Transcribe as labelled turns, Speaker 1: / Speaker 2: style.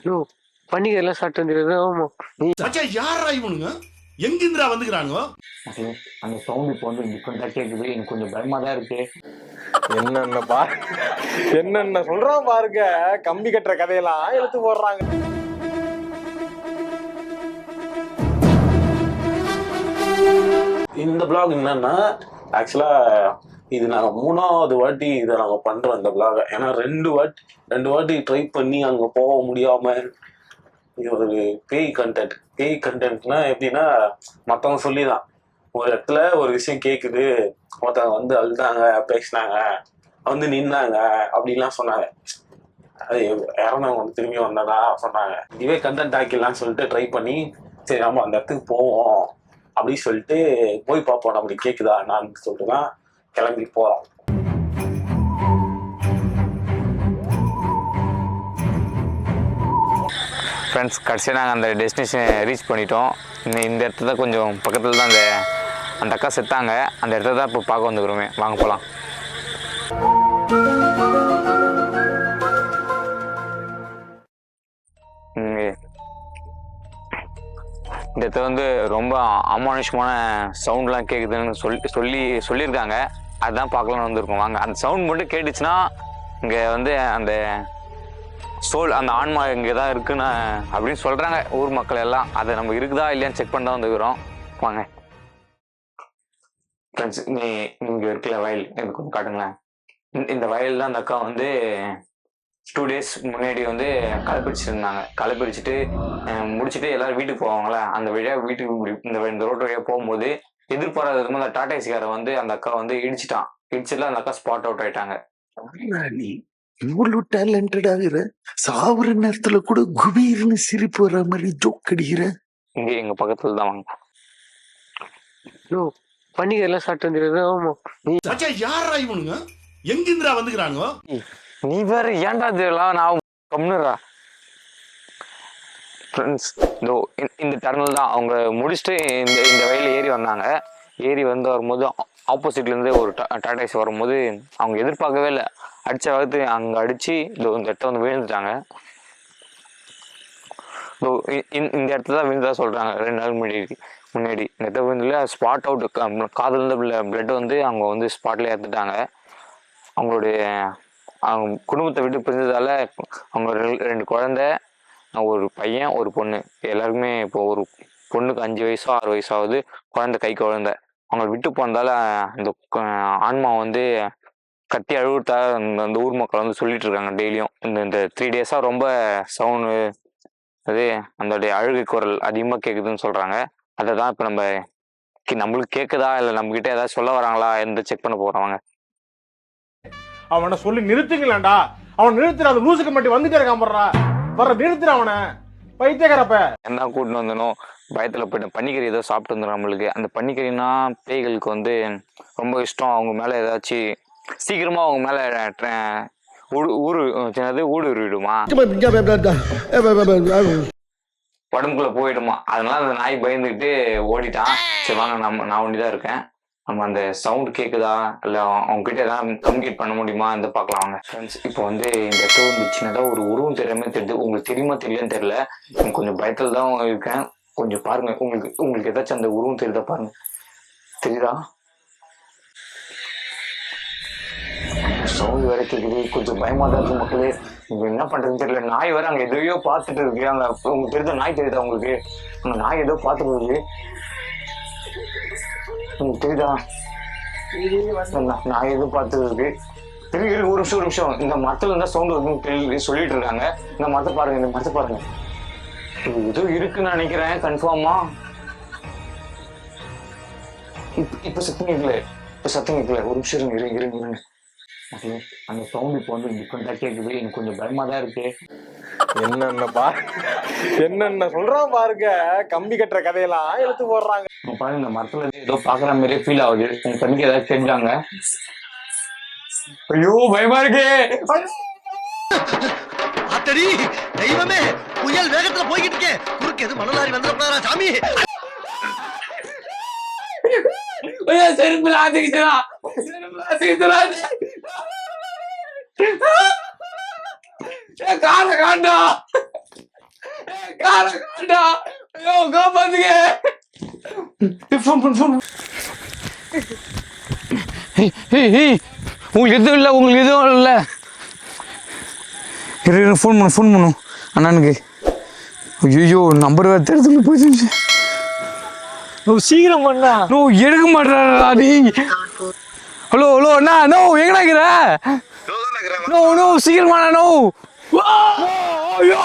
Speaker 1: யோ பண்டிகை எல்லாம் சாப்பிட்டு வந்துருது. ஆமா
Speaker 2: மச்சான் யாரா இவனுங்க எங்கிருந்துடா வந்துக்கிறானுங்க?
Speaker 3: அந்த சவுண்ட் இப்போ வந்து டிஃப்ரெண்டா கேக்குது. எனக்கு கொஞ்சம் பயமா தான் இருக்கு.
Speaker 4: என்னென்ன சொல்றான் பாருங்க. கம்பி கட்டுற கதையெல்லாம் எடுத்து போடுறாங்க.
Speaker 5: இந்த பிளாக் என்னன்னா ஆக்சுவலா இது நாங்க 3வது வாட்டி இதை நாங்க பண்றோம் இந்த பிளாக. ஏன்னா ரெண்டு வாட்டி ட்ரை பண்ணி அங்க போக முடியாம இது ஒரு பேய் கண்டென்ட்னா எப்படின்னா மத்தவங்க சொல்லிதான் ஒரு இடத்துல ஒரு விஷயம் கேக்குது, ஒருத்தவங்க வந்து அழுதாங்க, பேசினாங்க, வந்து நின்னாங்க அப்படின்லாம் சொன்னாங்க. அது இறந்தவங்க வந்து திரும்பி வந்ததா சொன்னாங்க. இதுவே கண்டென்ட் ஆக்கிடலாம்னு சொல்லிட்டு ட்ரை பண்ணி சரி நம்ம அந்த இடத்துக்கு போவோம் அப்படின்னு சொல்லிட்டு போய் பார்ப்போம் நம்மளுக்கு கேக்குதா நான் சொல்லிட்டு தான் கிளம்பி போறோம்.
Speaker 3: ஃப்ரெண்ட்ஸ், கடைசியாக நாங்கள் அந்த டெஸ்டினேஷன் ரீச் பண்ணிட்டோம். இந்த இடத்துல தான் கொஞ்சம் பக்கத்தில் தான் அந்த அக்கா செத்தாங்க. அந்த இடத்துல தான் இப்போ பார்க்க வந்துக்கிறோமே. வாங்க போகலாம். இந்த இடத்துல வந்து ரொம்ப அமானுஷமான சவுண்ட்லாம் கேட்குதுன்னு சொல்லியிருக்காங்க. அதுதான் பார்க்கலான்னு வந்திருக்கோம். வாங்க. அந்த சவுண்ட் மட்டும் கேட்டுச்சுன்னா இங்கே வந்து அந்த சோல், அந்த ஆன்மா இங்கே தான் இருக்குன்னு அப்படின்னு சொல்கிறாங்க ஊர் மக்கள் எல்லாம். அதை நம்ம இருக்குதா இல்லையான்னு செக் பண்ண தான் வந்துக்கிறோம். வாங்க ஃப்ரெண்ட்ஸ், இங்கே இருக்கல வயல் எனக்கு கொஞ்சம் காட்டுங்களேன். இந்த வயல் தான் அந்த அக்கா வந்து 2 days முன்னாடி வந்து களைப்பிடிச்சிருந்தாங்க. களைப்பிடிச்சிட்டு முடிச்சுட்டு எல்லாரும் வீட்டுக்கு போவாங்களே, அந்த வழியாக வீட்டுக்கு இந்த ரோட்டு வழியாக போகும்போது எதிர்பாராத விதமாக அந்த டாடா ஏசிக்காரை வந்து அந்த அக்கா வந்து இடிச்சுட்டு அந்த அக்கா ஸ்பாட் அவுட் ஆயிட்டாங்க.
Speaker 6: இவ்வளவு டேலண்டடாகிற சாவுற நேரத்துல கூட குபீர்னு சிரிப்பு வர மாதிரி ஜோக் அடிக்கிற.
Speaker 3: இங்கே எங்க பக்கத்துல தான். வாங்க.
Speaker 1: யோ பண்டிகை எல்லாம் சாப்பிட்டு வந்துருது. ஆமா
Speaker 2: மச்சான் யாரா இவனுங்க எங்கிருந்துடா வந்துக்கிறானுங்க?
Speaker 3: நீ வேற ஏன்டா இதெல்லாம் நான் கம்னுறா. ஃப்ரெண்ட்ஸ், இந்த டர்னல் தான் அவங்க முடிச்சுட்டு இந்த வயலில் ஏறி வந்தாங்க. ஏறி வந்து வரும்போது ஆப்போசிட்லேருந்து ஒரு டாடா ஏசி வரும்போது அவங்க எதிர்பார்க்கவே இல்லை. அடித்த வகுத்து அங்கே அடித்து இந்த இடத்த வந்து விழுந்துட்டாங்க. இந்த இடத்துல தான் விழுந்ததா சொல்கிறாங்க. 2 நாள் முன்னாடி இந்த இடத்த விழுந்துல ஸ்பாட் அவுட். காதுலேருந்து பிளட் வந்து அவங்க வந்து ஸ்பாட்லேயே ஏற்றுட்டாங்க. அவங்க குடும்பத்தை விட்டு பிரிஞ்சதால அவங்க 2 குழந்தை, ஒரு பையன் ஒரு பொண்ணு. எல்லாருக்குமே இப்போ ஒரு பொண்ணுக்கு 5 வயசோ 6 வயசாவது, குழந்தை கை குழந்தை. அவங்க விட்டு போனதால இந்த ஆன்மா வந்து கத்தி அழுகுறதா அந்த ஊர் மக்கள் வந்து சொல்லிட்டு இருக்காங்க டெய்லியும். இந்த 3 days ரொம்ப சவுண்டு, அது அந்த அழுகை குரல் அதிகமாக கேட்குதுன்னு சொல்கிறாங்க. அதை தான் இப்போ நம்மளுக்கு கேட்குதா இல்லை நம்மகிட்ட ஏதாவது சொல்ல வராங்களா செக் பண்ண போகிறவங்க.
Speaker 4: அவனை சொல்லி நிறுத்துங்களேன்டா. அவன் நிறுத்துற, அந்த லூசுக்கு மட்டும் வந்துட்டே இருக்கான். வர்ற நிறுத்துற அவனை, பைத்தியக்காரப்ப.
Speaker 3: என்ன கூட்டின்னு வந்தனும் பயத்தில் போயிட்டு பன்னிக்கறி ஏதோ சாப்பிட்டு வந்துடும் நம்மளுக்கு. அந்த பன்னிக்கறினா பேய்களுக்கு வந்து ரொம்ப இஷ்டம். அவங்க மேலே ஏதாச்சும் சீக்கிரமா அவங்க மேலே ஊடுருவிடுமா, உடம்புக்குள்ள போயிடுமா. அதனால அந்த நாய் பயந்துக்கிட்டு ஓடிட்டான். சரி வாங்க, நான் ஒண்டிதான் இருக்கேன். நம்ம அந்த சவுண்ட் கேட்குதா இல்லை அவங்ககிட்ட ஏதாவது கம்யூனிகேட் பண்ண முடியுமா பார்க்கலாம். வாங்க ஃப்ரெண்ட்ஸ், இப்போ வந்து இந்த இடத்துல வந்து சின்னதாக ஒரு உருவம் தெரியாம தெரியுது. உங்களுக்கு தெரியுமா தெரியலன்னு தெரியல. கொஞ்சம் பயத்தில் தான் இருக்கேன். கொஞ்சம் பாருங்க, உங்களுக்கு ஏதாச்சும் அந்த உருவம் தெரியுதா பாருங்க. தெரியுதா? சவுண்ட் வேற கேட்குது. கொஞ்சம் பயமா தான் இருக்கு மக்களே. என்ன பண்றதுன்னு தெரியல. நாய் வேற அங்க எதையோ பார்த்துட்டு இருக்கு. அங்க உங்களுக்கு தெரியுதா நாய்? தெரியுதா உங்களுக்கு? அங்க நாய் ஏதோ பார்த்துட்டு இருக்கு. உங்களுக்கு தெரியுதா? நாய் எதுவும் பார்த்துட்டு இருக்கு. திடீர்னு ஒரு நிமிஷம் இந்த மரத்துல இருந்தா சவுண்ட் வருதுன்னு சொல்லிட்டு இருக்காங்க. இந்த மரத்தை பாருங்க. ஏதோ இருக்குன்னு நினைக்கிறேன் கன்ஃபார்மா. இப்ப சத்தம் கேட்கல. ஒரு நிமிஷம் இருங்க. அந்த சவுண்ட் இப்போ வந்து டிஃப்ரெண்டா கேக்குது. எனக்கு கொஞ்சம் பயமா தான் இருக்கு.
Speaker 4: என்னென்ன சொல்றான் பாருங்க. கம்பி கட்டுற கதையெல்லாம் எடுத்து போடுறாங்க.
Speaker 3: பாருங்க, இந்த மரத்துல இருந்து ஏதோ பாக்குற மாதிரியே ஃபீல் ஆகுது. உங்க கண்ணுக்கு ஏதாவது தெரிஞ்சாங்க? ஐயோ பயமா இருக்கு.
Speaker 2: அத்தடி தெய்வமே, புயல் வேகத்துல போய்கிட்டு இருக்கேன். குறுக்கு எது மணலாரி வந்துடக்கூடாதா சாமி?
Speaker 3: செருப்புல ஆத்திக்கிச்சா. காலை காண்டா. காண்டா ஐயோ காப்பாத்துங்க உங்களுக்கு எதுவும் இல்லை உங்களுக்கு எதுவும் இல்லை ஃபோன் பண்ணும் அண்ணனுக்கு ஐயோ நம்பர் வேறு தெரிஞ்சு போயிடுச்சு
Speaker 1: சீக்கிரம் பண்ணா
Speaker 3: நோ எடுக்க மாட்டேறா நீ ஹலோ ஹலோ அண்ணா நோ எங்கடா இருக்கிற நோ நோ சீக்கிரமா நோ ஐயோ